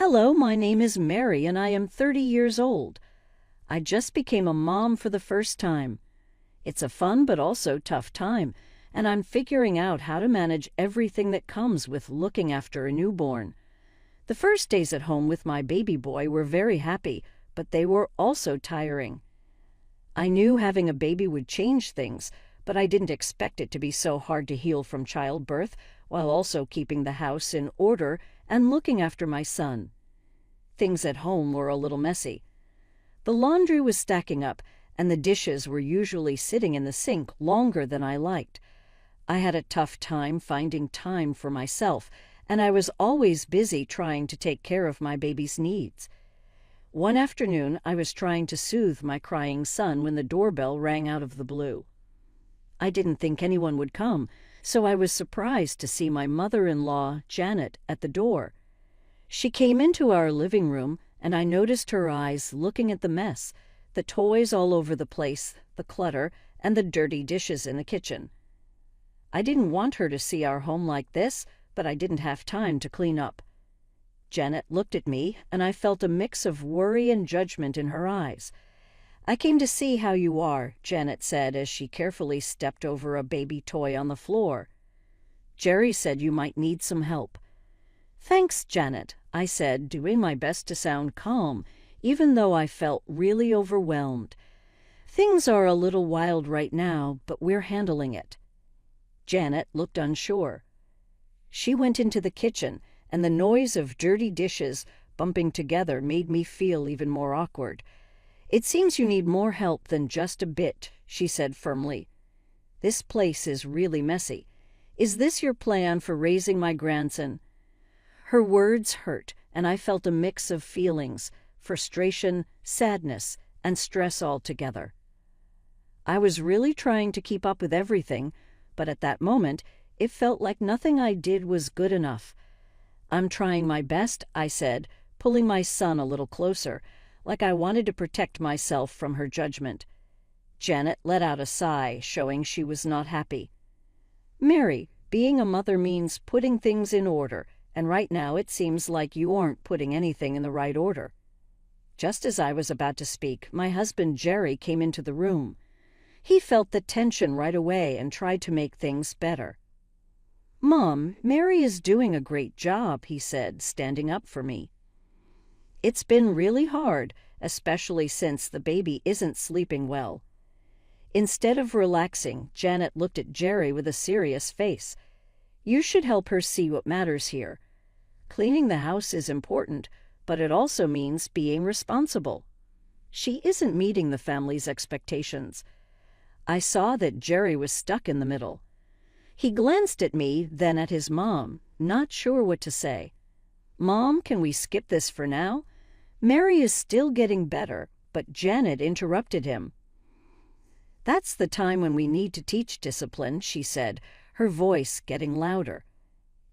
Hello, my name is Mary and I am 30 years old. I just became a mom for the first time. It's a fun but also tough time, and I'm figuring out how to manage everything that comes with looking after a newborn. The first days at home with my baby boy were very happy, but they were also tiring. I knew having a baby would change things, but I didn't expect it to be so hard to heal from childbirth while also keeping the house in order and looking after my son. Things at home were a little messy. The laundry was stacking up, and the dishes were usually sitting in the sink longer than I liked. I had a tough time finding time for myself, and I was always busy trying to take care of my baby's needs. One afternoon, I was trying to soothe my crying son when the doorbell rang out of the blue. I didn't think anyone would come, so I was surprised to see my mother-in-law, Janet, at the door. She came into our living room, and I noticed her eyes looking at the mess, the toys all over the place, the clutter, and the dirty dishes in the kitchen. I didn't want her to see our home like this, but I didn't have time to clean up. Janet looked at me, and I felt a mix of worry and judgment in her eyes. "I came to see how you are," Janet said as she carefully stepped over a baby toy on the floor. "Jerry said you might need some help." "Thanks, Janet," I said, doing my best to sound calm, even though I felt really overwhelmed. "Things are a little wild right now, but we're handling it." Janet looked unsure. She went into the kitchen, and the noise of dirty dishes bumping together made me feel even more awkward. "It seems you need more help than just a bit," she said firmly. "This place is really messy. Is this your plan for raising my grandson?" Her words hurt, and I felt a mix of feelings, frustration, sadness, and stress all together. I was really trying to keep up with everything, but at that moment, it felt like nothing I did was good enough. "I'm trying my best," I said, pulling my son a little closer, like I wanted to protect myself from her judgment. Janet let out a sigh, showing she was not happy. "Mary, being a mother means putting things in order, and right now it seems like you aren't putting anything in the right order." Just as I was about to speak, my husband Jerry came into the room. He felt the tension right away and tried to make things better. "Mom, Mary is doing a great job," he said, standing up for me. "It's been really hard, especially since the baby isn't sleeping well." Instead of relaxing, Janet looked at Jerry with a serious face. "You should help her see what matters here. Cleaning the house is important, but it also means being responsible. She isn't meeting the family's expectations." I saw that Jerry was stuck in the middle. He glanced at me, then at his mom, not sure what to say. "Mom, can we skip this for now? Mary is still getting better," but Janet interrupted him. "That's the time when we need to teach discipline," she said, her voice getting louder.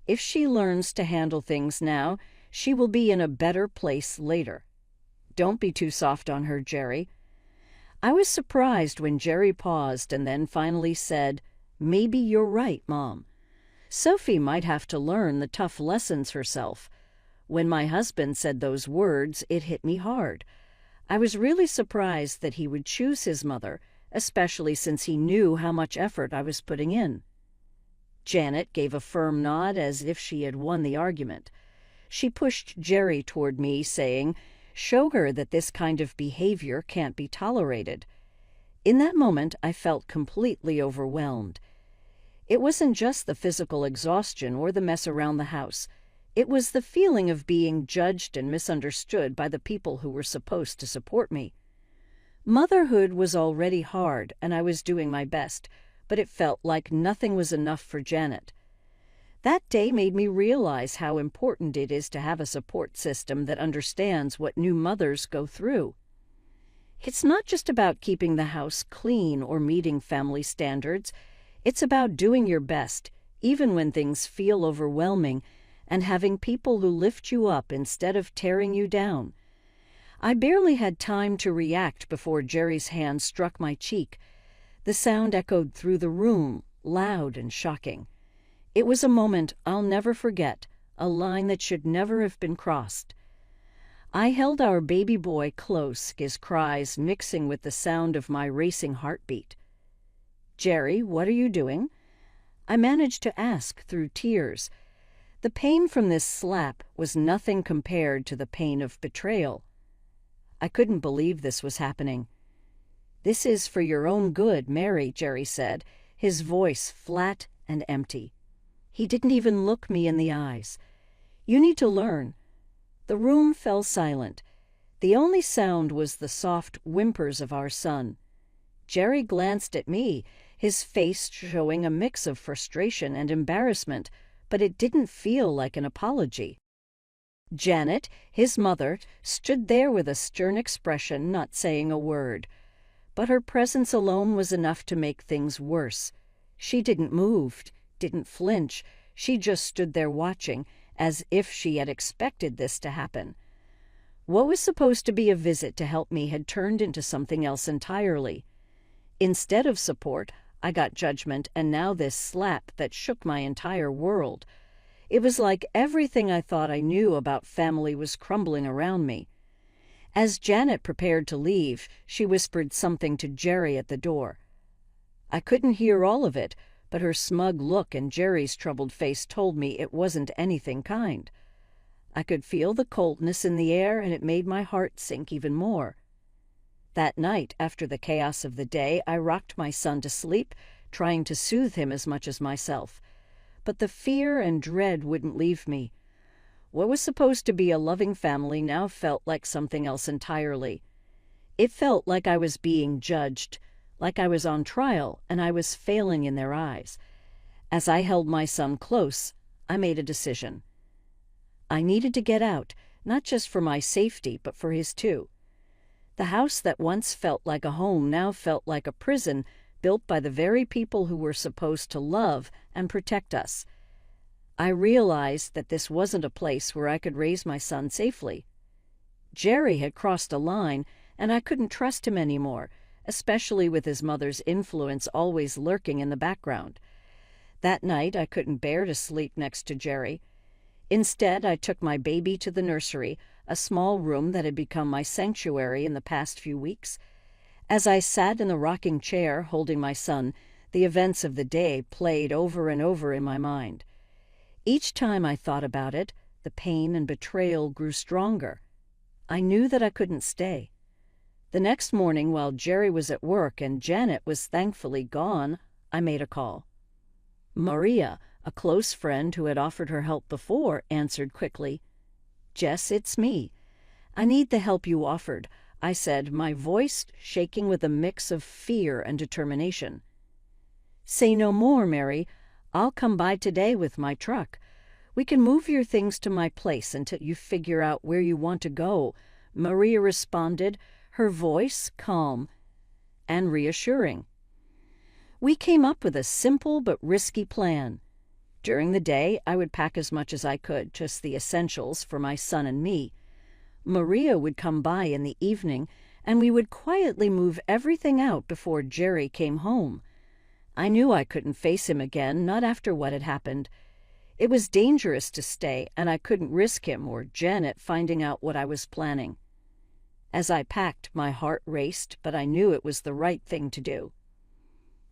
"If she learns to handle things now, she will be in a better place later. Don't be too soft on her, Jerry." I was surprised when Jerry paused and then finally said, "Maybe you're right, Mom. Sophie might have to learn the tough lessons herself." When my husband said those words, it hit me hard. I was really surprised that he would choose his mother, especially since he knew how much effort I was putting in. Janet gave a firm nod as if she had won the argument. She pushed Jerry toward me, saying, "Show her that this kind of behavior can't be tolerated." In that moment, I felt completely overwhelmed. It wasn't just the physical exhaustion or the mess around the house. It was the feeling of being judged and misunderstood by the people who were supposed to support me. Motherhood was already hard, and I was doing my best, but it felt like nothing was enough for Janet. That day made me realize how important it is to have a support system that understands what new mothers go through. It's not just about keeping the house clean or meeting family standards. It's about doing your best, even when things feel overwhelming, and having people who lift you up instead of tearing you down. I barely had time to react before Jerry's hand struck my cheek. The sound echoed through the room, loud and shocking. It was a moment I'll never forget, a line that should never have been crossed. I held our baby boy close, his cries mixing with the sound of my racing heartbeat. "Jerry, what are you doing?" I managed to ask through tears. The pain from this slap was nothing compared to the pain of betrayal. I couldn't believe this was happening. "This is for your own good, Mary," Jerry said, his voice flat and empty. He didn't even look me in the eyes. "You need to learn." The room fell silent. The only sound was the soft whimpers of our son. Jerry glanced at me, his face showing a mix of frustration and embarrassment, but it didn't feel like an apology. Janet, his mother, stood there with a stern expression, not saying a word. But her presence alone was enough to make things worse. She didn't move, didn't flinch. She just stood there watching, as if she had expected this to happen. What was supposed to be a visit to help me had turned into something else entirely. Instead of support, I got judgment, and now this slap that shook my entire world. It was like everything I thought I knew about family was crumbling around me. As Janet prepared to leave, she whispered something to Jerry at the door. I couldn't hear all of it, but her smug look and Jerry's troubled face told me it wasn't anything kind. I could feel the coldness in the air, and it made my heart sink even more. That night, after the chaos of the day, I rocked my son to sleep, trying to soothe him as much as myself. But the fear and dread wouldn't leave me. What was supposed to be a loving family now felt like something else entirely. It felt like I was being judged, like I was on trial, and I was failing in their eyes. As I held my son close, I made a decision. I needed to get out, not just for my safety, but for his too. The house that once felt like a home now felt like a prison built by the very people who were supposed to love and protect us. I realized that this wasn't a place where I could raise my son safely. Jerry had crossed a line, and I couldn't trust him anymore, especially with his mother's influence always lurking in the background. That night, I couldn't bear to sleep next to Jerry. Instead, I took my baby to the nursery, a small room that had become my sanctuary in the past few weeks. As I sat in the rocking chair holding my son, the events of the day played over and over in my mind. Each time I thought about it, the pain and betrayal grew stronger. I knew that I couldn't stay. The next morning, while Jerry was at work and Janet was thankfully gone, I made a call. Maria, a close friend who had offered her help before, answered quickly. "Jess, it's me. I need the help you offered," I said, my voice shaking with a mix of fear and determination. "Say no more, Mary. I'll come by today with my truck. We can move your things to my place until you figure out where you want to go," Maria responded, her voice calm and reassuring. We came up with a simple but risky plan. During the day, I would pack as much as I could, just the essentials for my son and me. Maria would come by in the evening, and we would quietly move everything out before Jerry came home. I knew I couldn't face him again, not after what had happened. It was dangerous to stay, and I couldn't risk him or Janet finding out what I was planning. As I packed, my heart raced, but I knew it was the right thing to do.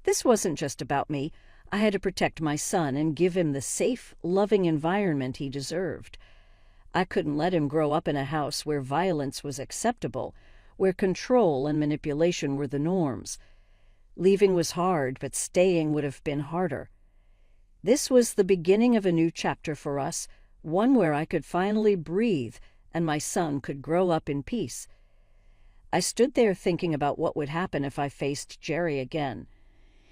This wasn't just about me. I had to protect my son and give him the safe, loving environment he deserved. I couldn't let him grow up in a house where violence was acceptable, where control and manipulation were the norms. Leaving was hard, but staying would have been harder. This was the beginning of a new chapter for us, one where I could finally breathe and my son could grow up in peace. I stood there thinking about what would happen if I faced Jerry again.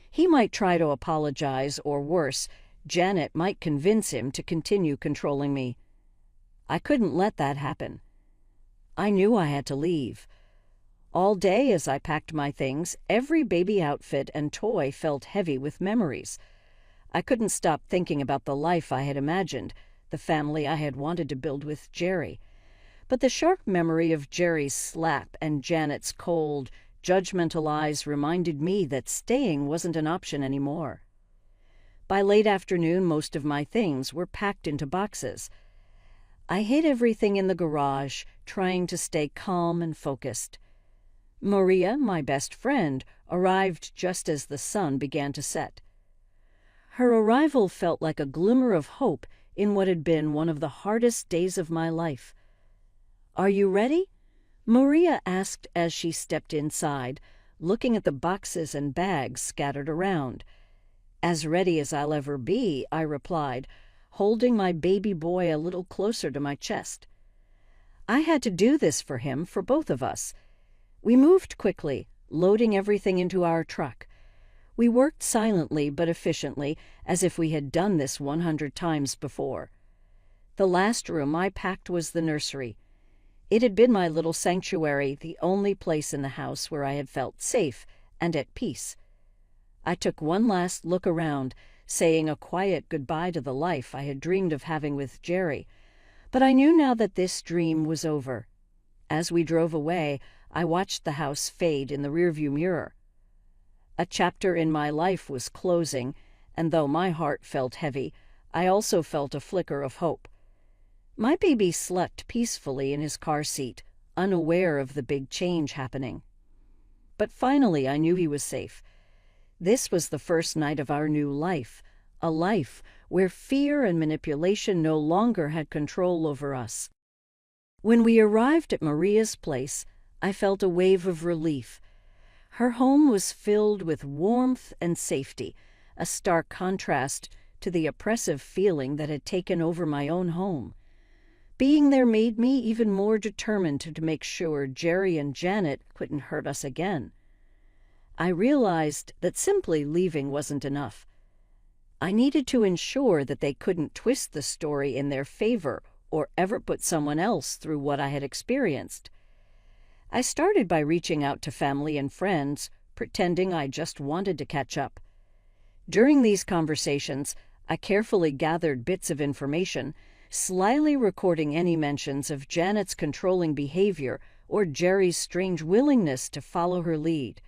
He might try to apologize, or worse, Janet might convince him to continue controlling me. I couldn't let that happen. I knew I had to leave. All day as I packed my things, every baby outfit and toy felt heavy with memories. I couldn't stop thinking about the life I had imagined, the family I had wanted to build with Jerry. But the sharp memory of Jerry's slap and Janet's cold, judgmental eyes reminded me that staying wasn't an option anymore. By late afternoon, most of my things were packed into boxes. I hid everything in the garage, trying to stay calm and focused. Maria, my best friend, arrived just as the sun began to set. Her arrival felt like a glimmer of hope in what had been one of the hardest days of my life. "Are you ready?" Maria asked as she stepped inside, looking at the boxes and bags scattered around. "As ready as I'll ever be," I replied, holding my baby boy a little closer to my chest. I had to do this for him, for both of us. We moved quickly, loading everything into our truck. We worked silently but efficiently, as if we had done this 100 times before. The last room I packed was the nursery. It had been my little sanctuary, the only place in the house where I had felt safe and at peace. I took one last look around, saying a quiet goodbye to the life I had dreamed of having with Jerry. But I knew now that this dream was over. As we drove away, I watched the house fade in the rearview mirror. A chapter in my life was closing, and though my heart felt heavy, I also felt a flicker of hope. My baby slept peacefully in his car seat, unaware of the big change happening. But finally I knew he was safe. This was the first night of our new life, a life where fear and manipulation no longer had control over us. When we arrived at Maria's place, I felt a wave of relief. Her home was filled with warmth and safety, a stark contrast to the oppressive feeling that had taken over my own home. Being there made me even more determined to make sure Jerry and Janet couldn't hurt us again. I realized that simply leaving wasn't enough. I needed to ensure that they couldn't twist the story in their favor or ever put someone else through what I had experienced. I started by reaching out to family and friends, pretending I just wanted to catch up. During these conversations, I carefully gathered bits of information, slyly recording any mentions of Janet's controlling behavior or Jerry's strange willingness to follow her lead.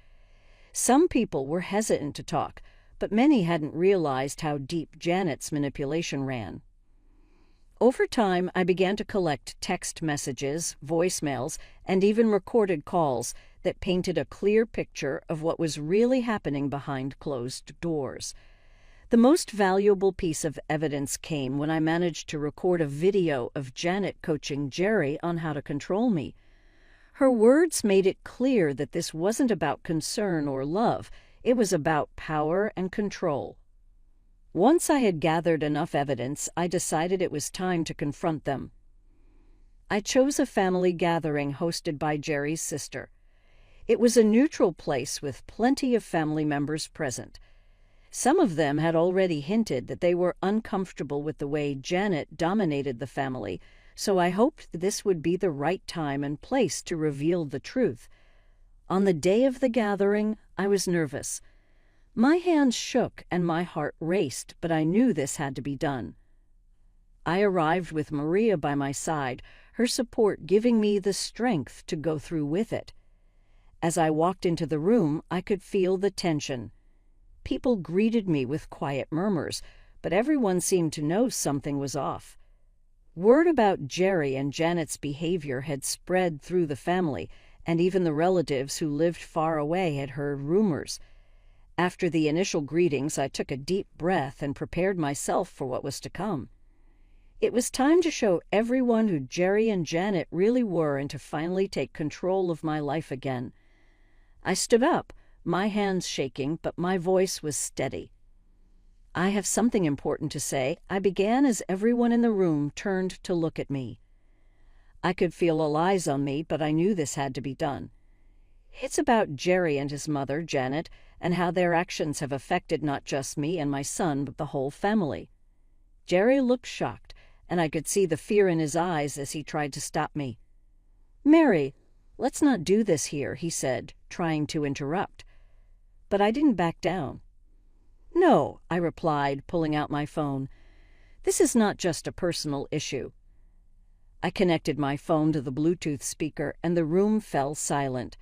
Some people were hesitant to talk, but many hadn't realized how deep Janet's manipulation ran. Over time, I began to collect text messages, voicemails, and even recorded calls that painted a clear picture of what was really happening behind closed doors. The most valuable piece of evidence came when I managed to record a video of Janet coaching Jerry on how to control me. Her words made it clear that this wasn't about concern or love, it was about power and control. Once I had gathered enough evidence, I decided it was time to confront them. I chose a family gathering hosted by Jerry's sister. It was a neutral place with plenty of family members present. Some of them had already hinted that they were uncomfortable with the way Janet dominated the family, so I hoped this would be the right time and place to reveal the truth. On the day of the gathering, I was nervous. My hands shook and my heart raced, but I knew this had to be done. I arrived with Maria by my side, her support giving me the strength to go through with it. As I walked into the room, I could feel the tension. People greeted me with quiet murmurs, but everyone seemed to know something was off. Word about Jerry and Janet's behavior had spread through the family, and even the relatives who lived far away had heard rumors. After the initial greetings, I took a deep breath and prepared myself for what was to come. It was time to show everyone who Jerry and Janet really were and to finally take control of my life again. I stood up, my hands shaking, but my voice was steady. "I have something important to say," I began as everyone in the room turned to look at me. I could feel all eyes on me, but I knew this had to be done. It's about Jerry and his mother, Janet, and how their actions have affected not just me and my son, but the whole family. Jerry looked shocked, and I could see the fear in his eyes as he tried to stop me. "Mary, let's not do this here," he said, trying to interrupt. But I didn't back down. "No," I replied, pulling out my phone. "This is not just a personal issue." I connected my phone to the Bluetooth speaker, and the room fell silent.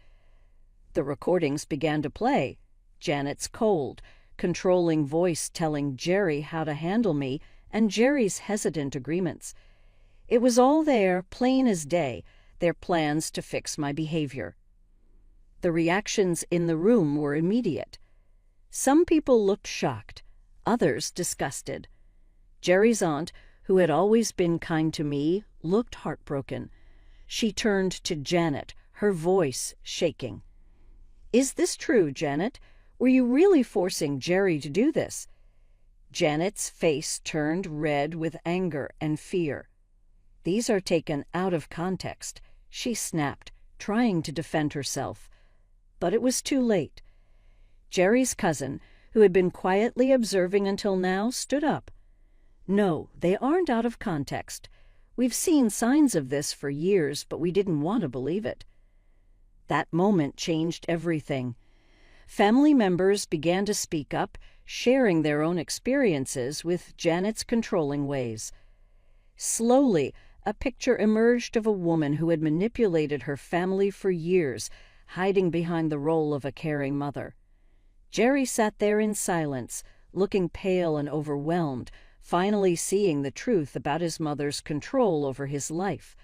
The recordings began to play. Janet's cold, controlling voice telling Jerry how to handle me, and Jerry's hesitant agreements. It was all there, plain as day, their plans to fix my behavior. The reactions in the room were immediate. Some people looked shocked, others disgusted. Jerry's aunt, who had always been kind to me, looked heartbroken. She turned to Janet, her voice shaking. "Is this true, Janet? Were you really forcing Jerry to do this?" Janet's face turned red with anger and fear. "These are taken out of context," she snapped, trying to defend herself. But it was too late. Jerry's cousin, who had been quietly observing until now, stood up. "No, they aren't out of context. We've seen signs of this for years, but we didn't want to believe it." That moment changed everything. Family members began to speak up, sharing their own experiences with Janet's controlling ways. Slowly, a picture emerged of a woman who had manipulated her family for years, hiding behind the role of a caring mother. Jerry sat there in silence, looking pale and overwhelmed, finally seeing the truth about his mother's control over his life.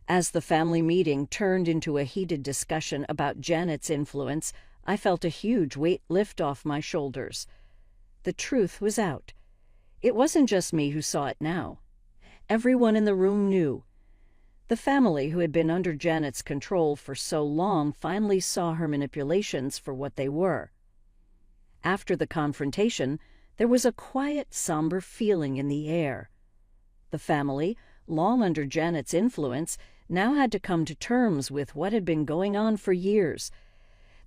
As the family meeting turned into a heated discussion about Janet's influence, I felt a huge weight lift off my shoulders. The truth was out. It wasn't just me who saw it now. Everyone in the room knew. The family, who had been under Janet's control for so long, finally saw her manipulations for what they were. After the confrontation, there was a quiet, somber feeling in the air. The family, long under Janet's influence, now had to come to terms with what had been going on for years.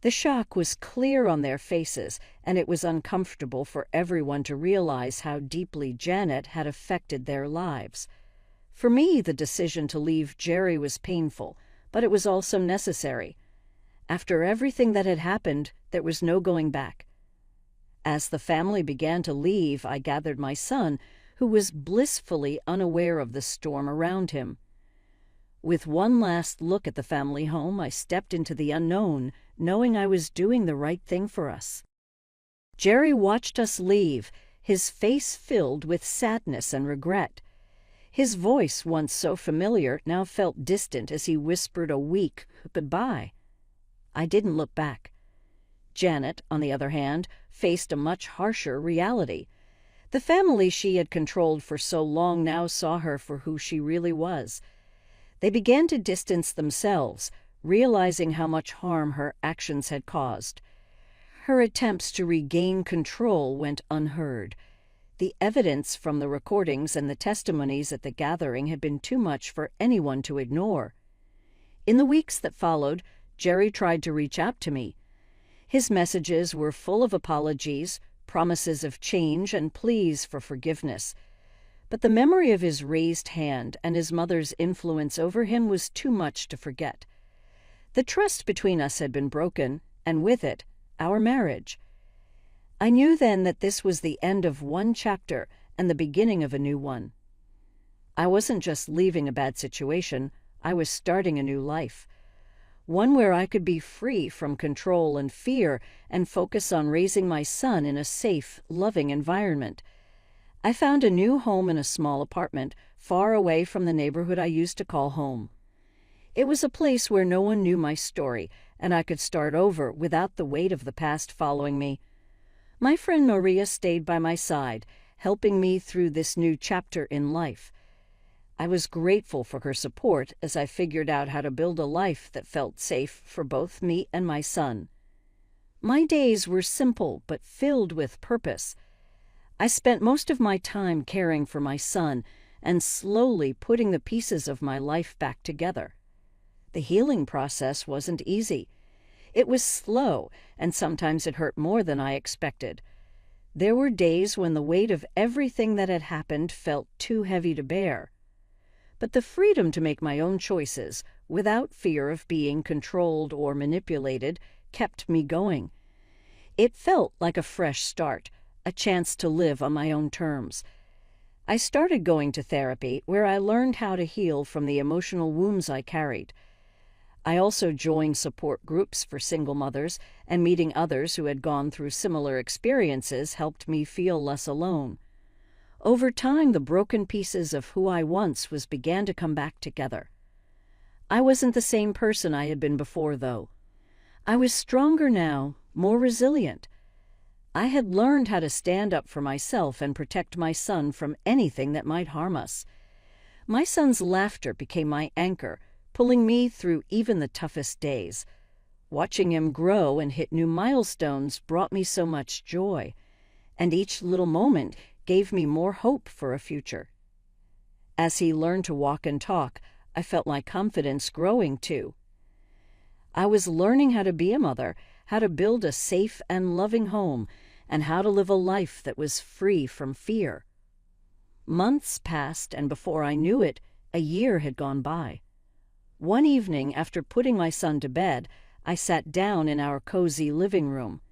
The shock was clear on their faces, and it was uncomfortable for everyone to realize how deeply Janet had affected their lives. For me, the decision to leave Jerry was painful, but it was also necessary. After everything that had happened, there was no going back. As the family began to leave, I gathered my son, who was blissfully unaware of the storm around him. With one last look at the family home, I stepped into the unknown, knowing I was doing the right thing for us. Jerry watched us leave, his face filled with sadness and regret. His voice, once so familiar, now felt distant as he whispered a weak goodbye. I didn't look back. Janet, on the other hand, faced a much harsher reality. The family she had controlled for so long now saw her for who she really was. They began to distance themselves, realizing how much harm her actions had caused. Her attempts to regain control went unheard. The evidence from the recordings and the testimonies at the gathering had been too much for anyone to ignore. In the weeks that followed, Jerry tried to reach out to me. His messages were full of apologies, promises of change, and pleas for forgiveness. But the memory of his raised hand and his mother's influence over him was too much to forget. The trust between us had been broken, and with it, our marriage. I knew then that this was the end of one chapter and the beginning of a new one. I wasn't just leaving a bad situation, I was starting a new life. One where I could be free from control and fear and focus on raising my son in a safe, loving environment. I found a new home in a small apartment, far away from the neighborhood I used to call home. It was a place where no one knew my story, and I could start over without the weight of the past following me. My friend Maria stayed by my side, helping me through this new chapter in life. I was grateful for her support as I figured out how to build a life that felt safe for both me and my son. My days were simple but filled with purpose. I spent most of my time caring for my son and slowly putting the pieces of my life back together. The healing process wasn't easy. It was slow, and sometimes it hurt more than I expected. There were days when the weight of everything that had happened felt too heavy to bear. But the freedom to make my own choices, without fear of being controlled or manipulated, kept me going. It felt like a fresh start, a chance to live on my own terms. I started going to therapy, where I learned how to heal from the emotional wounds I carried. I also joined support groups for single mothers, and meeting others who had gone through similar experiences helped me feel less alone. Over time, the broken pieces of who I once was began to come back together. I wasn't the same person I had been before, though. I was stronger now, more resilient. I had learned how to stand up for myself and protect my son from anything that might harm us. My son's laughter became my anchor, pulling me through even the toughest days. Watching him grow and hit new milestones brought me so much joy, and each little moment gave me more hope for a future. As he learned to walk and talk, I felt my confidence growing too. I was learning how to be a mother, how to build a safe and loving home, and how to live a life that was free from fear. Months passed, and before I knew it, a year had gone by. One evening, after putting my son to bed, I sat down in our cozy living room.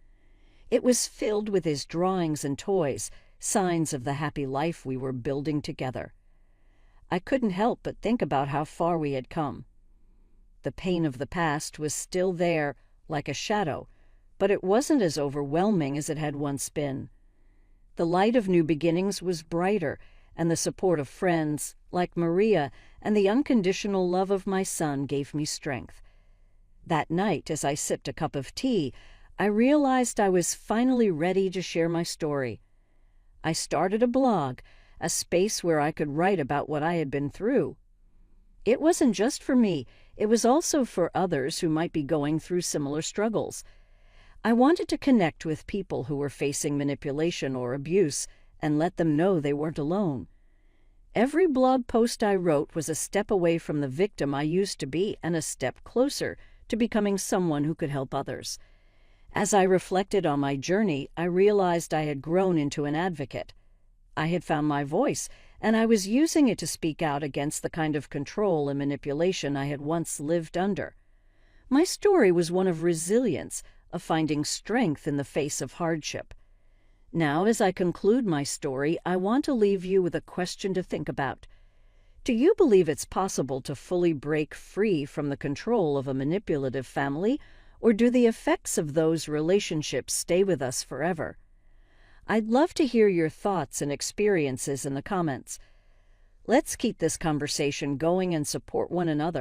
It was filled with his drawings and toys, signs of the happy life we were building together. I couldn't help but think about how far we had come. The pain of the past was still there, like a shadow, but it wasn't as overwhelming as it had once been. The light of new beginnings was brighter, and the support of friends, like Maria, and the unconditional love of my son gave me strength. That night, as I sipped a cup of tea, I realized I was finally ready to share my story. I started a blog, a space where I could write about what I had been through. It wasn't just for me, it was also for others who might be going through similar struggles. I wanted to connect with people who were facing manipulation or abuse and let them know they weren't alone. Every blog post I wrote was a step away from the victim I used to be and a step closer to becoming someone who could help others. As I reflected on my journey, I realized I had grown into an advocate. I had found my voice, and I was using it to speak out against the kind of control and manipulation I had once lived under. My story was one of resilience, of finding strength in the face of hardship. Now, as I conclude my story, I want to leave you with a question to think about. Do you believe it's possible to fully break free from the control of a manipulative family, or do the effects of those relationships stay with us forever? I'd love to hear your thoughts and experiences in the comments. Let's keep this conversation going and support one another.